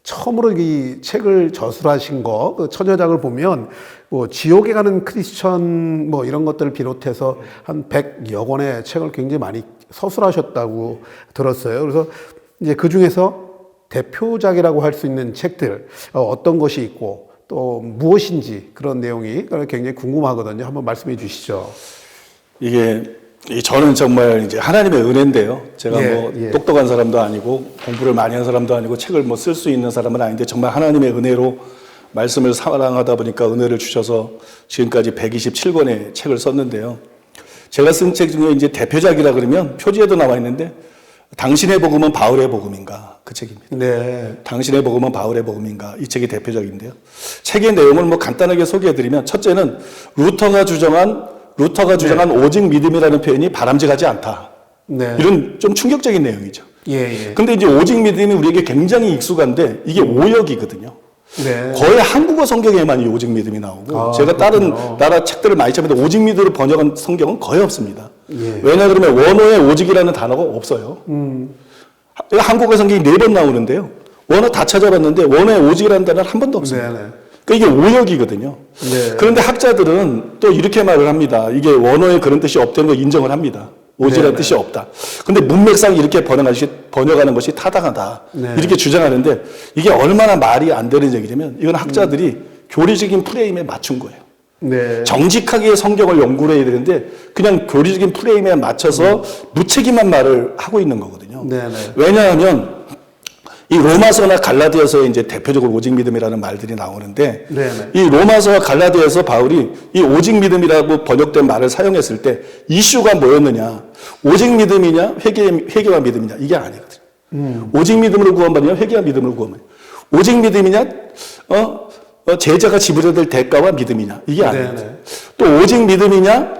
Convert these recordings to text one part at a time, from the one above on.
처음으로 이 책을 저술하신 거, 그 처녀작을 보면 뭐 지옥에 가는 크리스천 뭐 이런 것들을 비롯해서 한 100여 권의 책을 굉장히 많이 서술하셨다고 들었어요. 그래서 이제 그 중에서 대표작이라고 할 수 있는 책들 어떤 것이 있고 또 무엇인지 그런 내용이 굉장히 궁금하거든요. 한번 말씀해 주시죠. 저는 정말 이제 하나님의 은혜인데요. 제가 똑똑한 사람도 아니고 공부를 많이 한 사람도 아니고 책을 뭐 쓸 수 있는 사람은 아닌데 정말 하나님의 은혜로 말씀을 사랑하다 보니까 은혜를 주셔서 지금까지 127권의 책을 썼는데요. 제가 쓴 책 중에 이제 대표작이라 그러면 표지에도 나와 있는데 당신의 복음은 바울의 복음인가 그 책입니다. 네. 당신의 복음은 바울의 복음인가 이 책이 대표작인데요. 책의 내용을 뭐 간단하게 소개해드리면 첫째는 루터가 주장한 오직 믿음이라는 표현이 바람직하지 않다. 네. 이런 좀 충격적인 내용이죠. 예. 근데 이제 오직 믿음이 우리에게 굉장히 익숙한데 이게 오역이거든요. 네. 거의 한국어 성경에만 이 오직 믿음이 나오고 제가 다른 나라 책들을 많이 찾는데 오직 믿음으로 번역한 성경은 거의 없습니다. 예. 왜냐 그러면 원어에 오직이라는 단어가 없어요. 한국어 성경이 4번 나오는데요. 원어 다 찾아봤는데 원어에 오직이라는 단어는 한 번도 없습니다. 네네. 그러니까 이게 오역이거든요. 네. 그런데 학자들은 또 이렇게 말을 합니다. 이게 원어에 그런 뜻이 없다는 걸 인정을 합니다. 오직이라는 뜻이 없다. 근데 문맥상 이렇게 번역하는 것이 타당하다. 네. 이렇게 주장하는데 이게 얼마나 말이 안 되는 얘기냐면 이건 학자들이 교리적인 프레임에 맞춘 거예요. 네. 정직하게 성경을 연구를 해야 되는데 그냥 교리적인 프레임에 맞춰서 무책임한 말을 하고 있는 거거든요. 네네. 왜냐하면 이 로마서나 갈라디아서에 이제 대표적으로 오직 믿음이라는 말들이 나오는데 네네. 이 로마서와 갈라디아서 바울이 이 오직 믿음이라고 번역된 말을 사용했을 때 이슈가 뭐였느냐? 오직 믿음이냐? 회개와 믿음이냐? 이게 아니거든요. 오직 믿음으로 구원받느냐? 회개와 믿음으로 구원받느냐? 오직 믿음이냐? 제자가 지불해야 될 대가와 믿음이냐? 이게 아니거든요. 또 오직 믿음이냐?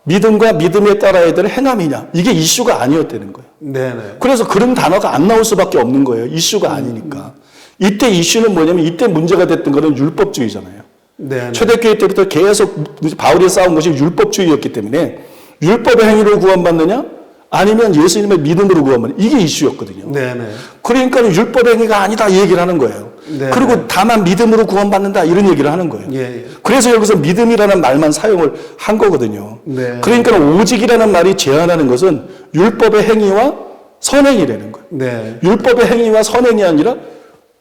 믿음과 믿음에 따라야 될 행함이냐? 이게 이슈가 아니었다는 거예요. 네네. 그래서 그런 단어가 안 나올 수밖에 없는 거예요. 이슈가 아니니까. 이때 이슈는 뭐냐면 이때 문제가 됐던 거는 율법주의잖아요. 네네. 초대교회 때부터 계속 바울이 싸운 것이 율법주의였기 때문에 율법의 행위로 구원받느냐? 아니면 예수님의 믿음으로 구원받느냐? 이게 이슈였거든요. 네네. 그러니까 율법의 행위가 아니다 이 얘기를 하는 거예요. 네. 그리고 다만 믿음으로 구원받는다 이런 얘기를 하는 거예요. 예. 그래서 여기서 믿음이라는 말만 사용을 한 거거든요. 네. 그러니까 오직이라는 말이 제한하는 것은 율법의 행위와 선행이라는 거예요. 네. 율법의 행위와 선행이 아니라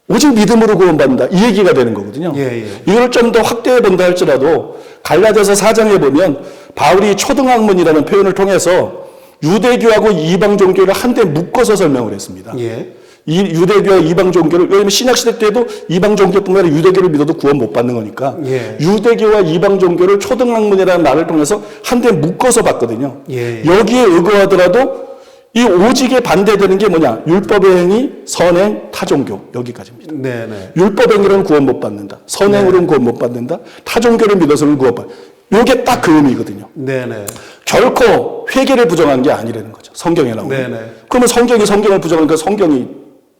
오직 믿음으로 구원받는다 이 얘기가 되는 거거든요. 예. 이걸 좀 더 확대해 본다 할지라도 갈라디아서 4장에 보면 바울이 초등학문이라는 표현을 통해서 유대교하고 이방 종교를 한데 묶어서 설명을 했습니다. 예. 이 유대교와 이방 종교를 왜냐면 신약 시대 때도 이방 종교뿐만 아니라 유대교를 믿어도 구원 못 받는 거니까 예. 유대교와 이방 종교를 초등학문이라는 말을 통해서 한데 묶어서 봤거든요. 예. 여기에 의거하더라도 이 오직에 반대되는 게 뭐냐? 율법의 행위, 선행, 타종교 여기까지입니다. 네네. 율법 행위로는 구원 못 받는다. 선행으로는 구원 못 받는다. 타종교를 믿어서는 구원 받는다. 이게 딱 그 의미거든요. 네네. 결코 회개를 부정한 게 아니라는 거죠. 성경에 나오는. 네네. 그러면 성경을 부정하니까 성경이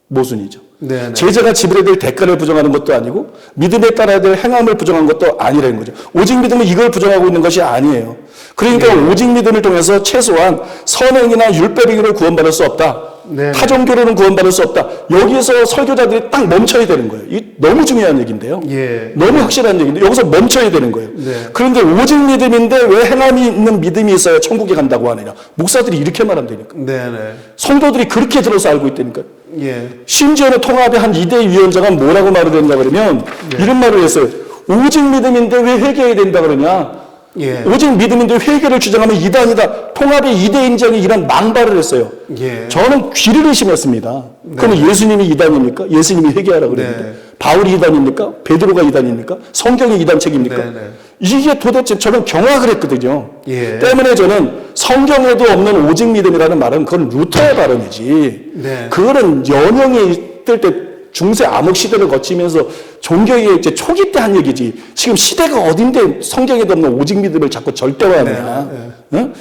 모순이죠. 네네. 제자가 지불해야 될 대가를 부정하는 것도 아니고 믿음에 따라야 될 행함을 부정한 것도 아니라는 거죠. 오직 믿음은 이걸 부정하고 있는 것이 아니에요. 그러니까 오직 믿음을 통해서 최소한 선행이나 율법행위로 구원받을 수 없다. 네네. 타종교로는 구원받을 수 없다. 여기에서 설교자들이 딱 멈춰야 되는 거예요. 이 너무 중요한 얘기인데요. 예. 너무 확실한 얘기인데 여기서 멈춰야 되는 거예요. 네. 그런데 오직 믿음인데 왜 행함이 있는 믿음이 있어야 천국에 간다고 하느냐. 목사들이 이렇게 말한다니까. 네네. 성도들이 그렇게 들어서 알고 있다니까요. 예. 심지어는 통합의 한 2대 위원장은 뭐라고 말을 했냐 그러면 이런 말을 했어요. 오직 믿음인데 왜 회개해야 된다 그러냐. 예. 오직 믿음인데 회개를 주장하면 이단이다. 통합의 2대 인장이 이런 망발을 했어요. 예. 저는 귀를 의심했습니다. 그러면 예수님이 이단입니까? 예수님이 회개하라 그랬는데 네. 바울이 이단입니까? 베드로가 이단입니까? 성경이 이단책입니까? 네네. 이게 도대체 저는 경악을 했거든요. 예. 때문에 저는 성경에도 없는 오직 믿음이라는 말은 그건 루터의 발언이지. 네. 그거는 연형이 있을 때 중세 암흑 시대를 거치면서 종교의 이제 초기 때 한 얘기지. 지금 시대가 어딘데 성경에도 없는 오직 믿음을 자꾸 절대화하느냐. 응?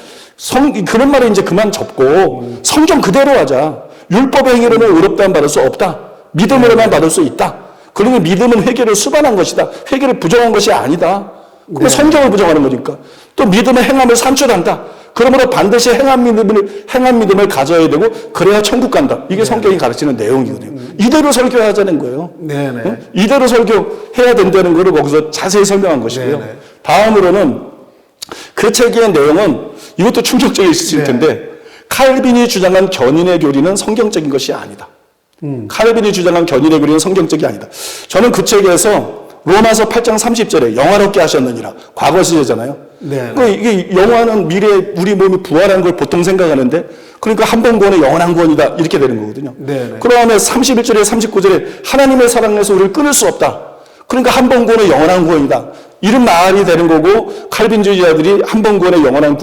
그런 말을 이제 그만 접고 성경 그대로 하자. 율법의 행위로는 의롭다함 받을 수 없다. 믿음으로만 받을 수 있다. 그러면 믿음은 회개를 수반한 것이다. 회개를 부정한 것이 아니다. 그건 성경을 부정하는 거니까. 또 믿음의 행함을 산출한다. 그 그러므로 반드시 행한 믿음을 가져야 되고 그래야 천국 간다. 이게 성경이 가르치는 내용이거든요. 이대로 설교하자는 거예요. 네네. 응? 이대로 설교해야 된다는 거를 거기서 자세히 설명한 것이고요. 네네. 다음으로는 그 책의 내용은 이것도 충격적이실 텐데 칼빈이 주장한 견인의 교리는 성경적인 것이 아니다. 칼빈이 주장한 견인의 교리는 성경적이 아니다. 저는 그 책에서 로마서 8장 30절에 영화롭게 하셨느니라. 과거 시제잖아요. 네. 그러니까 이게 영화는 미래에 우리 몸이 부활하는 걸 보통 생각하는데 그러니까 한 번 구원의 영원한 구원이다. 이렇게 되는 거거든요. 네. 그 다음에 31절에 39절에 하나님의 사랑에서 우리를 끊을 수 없다. 그러니까 한 번 구원의 영원한 구원이다. 이런 말이 되는 거고 칼빈주의자들이 한 번 구원의 영원한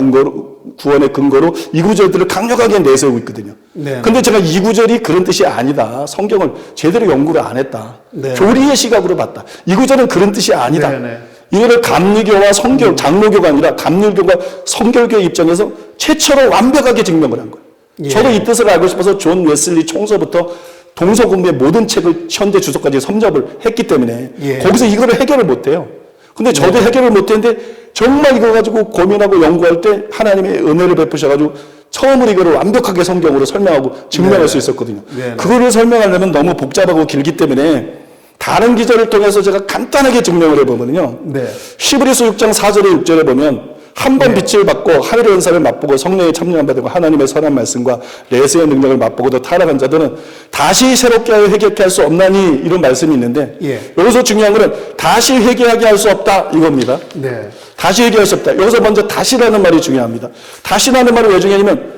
구원의 근거로 이 구절들을 강력하게 내세우고 있거든요. 네. 근데 제가 이 구절이 그런 뜻이 아니다. 성경을 제대로 연구를 안 했다. 네. 교리의 시각으로 봤다. 이 구절은 그런 뜻이 아니다. 네. 이거를 감리교와 성교, 장로교가 아니라 감리교가 성결교의 입장에서 최초로 완벽하게 증명을 한 거예요. 예. 저도 이 뜻을 알고 싶어서 존 웨슬리 총서부터 동서공부의 모든 책을 현재 주석까지 섭렵을 했기 때문에 예. 거기서 이거를 해결을 못해요. 근데 저도 해결을 못했는데 정말 이거 가지고 고민하고 연구할 때 하나님의 은혜를 베푸셔가지고 처음으로 이거를 완벽하게 성경으로 설명하고 증명할 수 있었거든요. 네. 그거를 설명하려면 너무 복잡하고 길기 때문에 다른 기절을 통해서 제가 간단하게 증명을 해보면요. 네. 히브리서 6장 4절에 6절에 보면 한 번 빛을 받고 하늘의 은사를 맛보고 성령에 참여한 바 되고 하나님의 선한 말씀과 내세의 능력을 맛보고도 타락한 자들은 다시 새롭게 하여 회개케 할 수 없나니 이런 말씀이 있는데 예. 여기서 중요한 거는 다시 회개하게 할 수 없다 이겁니다. 네. 다시 회개할 수 없다. 여기서 먼저 다시라는 말이 중요합니다. 다시라는 말이 왜 중요하냐면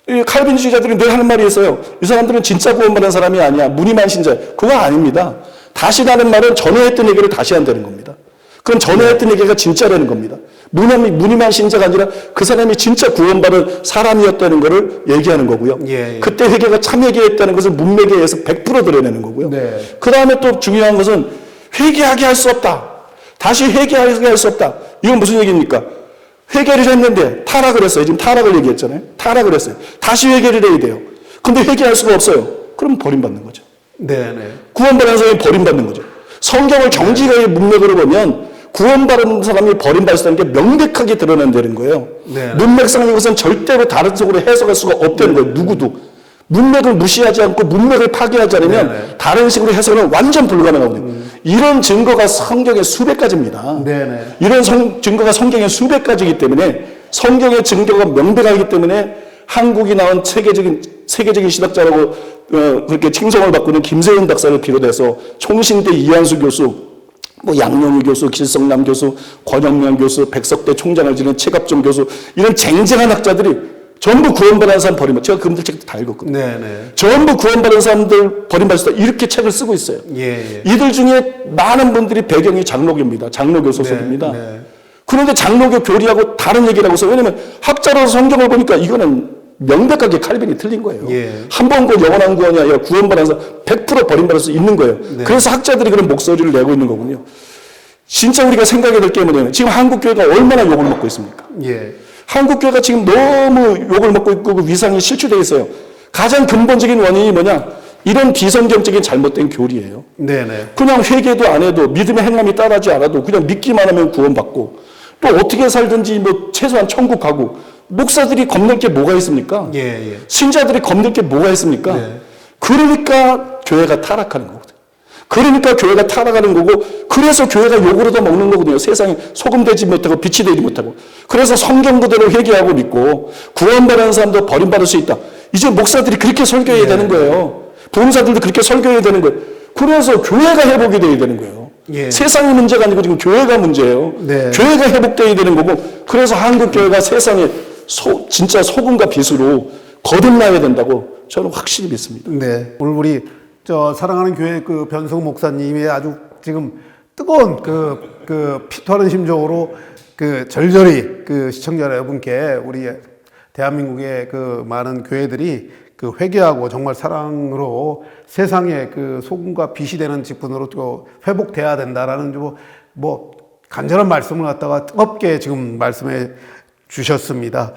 이 칼빈주의자들이 늘 하는 말이 있어요. 이 사람들은 진짜 구원받은 사람이 아니야. 무늬만 신자. 그거 아닙니다. 다시라는 말은 전에 했던 얘기를 다시 한다는 겁니다. 그럼 전에 했던 얘기가 진짜라는 겁니다. 무늬만 신자가 아니라 그 사람이 진짜 구원받은 사람이었다는 것을 얘기하는 거고요. 예. 그때 회개가 참 회개했다는 것을 문맥에 의해서 100% 드러내는 거고요. 네. 그 다음에 또 중요한 것은 회개하게 할 수 없다. 다시 회개하게 할 수 없다. 이건 무슨 얘기입니까? 회개를 했는데 타락을 했어요. 지금 타락을 얘기했잖아요. 타락을 했어요. 다시 회개를 해야 돼요. 근데 회개할 수가 없어요. 그럼 버림받는 거죠. 네. 구원받은 사람이 버림받는 거죠. 성경을 정직하게 문맥으로 보면 구원받은 사람이 버림받을 수 있다는 게 명백하게 드러난다는 거예요. 네. 문맥상 이것은 절대로 다른 속으로 해석할 수가 없다는 거예요. 누구도. 문맥을 무시하지 않고 문맥을 파괴하지 않으면 네네. 다른 식으로 해석은 완전 불가능하거든요. 이런 증거가 성경에 수백 가지입니다. 네네. 이런 증거가 성경에 수백 가지이기 때문에 성경의 증거가 명백하기 때문에 한국이 나온 세계적인 신학자라고 그렇게 칭송을 받고 있는 김세윤 박사를 비롯해서 총신대 이한수 교수, 뭐 양용희 교수, 길성남 교수, 권영명 교수, 백석대 총장을 지낸 최갑종 교수 이런 쟁쟁한 학자들이 전부 구원받은 사람 버림받. 제가 그분들 책도 다 읽었거든요. 네네. 전부 구원받은 사람들 버림받을 수 있다. 이렇게 책을 쓰고 있어요. 예. 이들 중에 많은 분들이 배경이 장로교입니다. 장로교 소속입니다. 네. 그런데 장로교 교리하고 다른 얘기를 하고 있어요. 왜냐하면 학자로서 성경을 보니까 이거는 명백하게 칼빈이 틀린 거예요. 예. 한 번 그 영원한 구원이 아니라 구원받은 사람 100% 버림받을 수 있는 거예요. 네. 그래서 학자들이 그런 목소리를 내고 있는 거군요. 진짜 우리가 생각해야 될 게 뭐냐면 지금 한국교회가 얼마나 욕을 먹고 있습니까? 예. 한국교회가 지금 너무 욕을 먹고 있고 그 위상이 실추되어 있어요. 가장 근본적인 원인이 뭐냐? 이런 비성경적인 잘못된 교리예요. 네네. 그냥 회개도 안 해도 믿음의 행함이 따르지 않아도 그냥 믿기만 하면 구원받고 또 어떻게 살든지 뭐 최소한 천국 가고 목사들이 겁낼 게 뭐가 있습니까? 예. 신자들이 겁낼 게 뭐가 있습니까? 네. 그러니까 교회가 타락하는 거거든요. 그러니까 교회가 타락하는 거고 그래서 교회가 욕을 얻어 먹는 거거든요. 세상에 소금 되지 못하고 빛이 되지 못하고. 그래서 성경 그대로 회개하고 믿고 구원받은 사람도 버림받을 수 있다. 이제 목사들이 그렇게 설교해야 되는 거예요. 부흥사들도 그렇게 설교해야 되는 거예요. 그래서 교회가 회복이 돼야 되는 거예요. 예. 세상이 문제가 아니고 지금 교회가 문제예요. 네. 교회가 회복돼야 되는 거고 그래서 한국교회가 세상에 진짜 소금과 빛으로 거듭나야 된다고 저는 확실히 믿습니다. 네. 오늘 우리 사랑하는 교회 그 변성 목사님의 아주 지금 뜨거운 피토하는 심정으로 절절히 시청자 여러분께 우리 대한민국의 많은 교회들이 회개하고 정말 사랑으로 세상의 소금과 빛이 되는 직분으로 또 회복돼야 된다라는 뭐 간절한 말씀을 갖다가 뜨겁게 지금 말씀해 주셨습니다.